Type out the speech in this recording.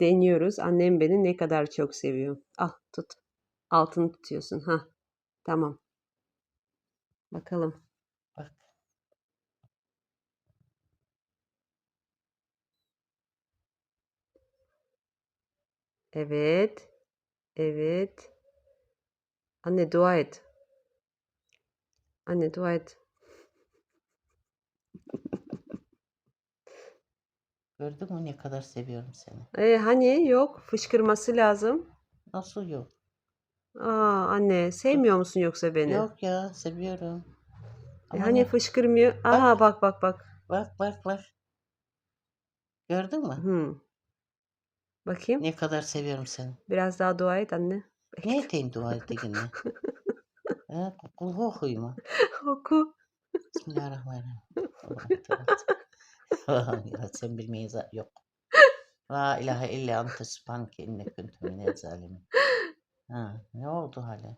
deniyoruz. Annem beni ne kadar çok seviyor. Al tut. Altını tutuyorsun. Ha, tamam. Bakalım. Bak. Evet. Evet. Anne dua et. Anne dua et. Gördün mü ne kadar seviyorum seni? Hani yok. Fışkırması lazım. Nasıl yok? Aa anne sevmiyor musun yoksa beni? Yok ya seviyorum. Ama Hani ne? fışkırmıyor. Aha Bak. bak bak bak. Bak. Gördün mü? Bakayım. Ne kadar seviyorum seni. Biraz daha dua et anne. Ne Bekle. eteyim dua ettiğinle? Kul okuyayım mı? Oku. Bismillahirrahmanirrahim. Allah'ım tövbe. Allah'ım ya sen bilmeyiz yok. La ilahe illa ente subhaneke inne kuntu minel zalimin. Ha, ne oldu hale?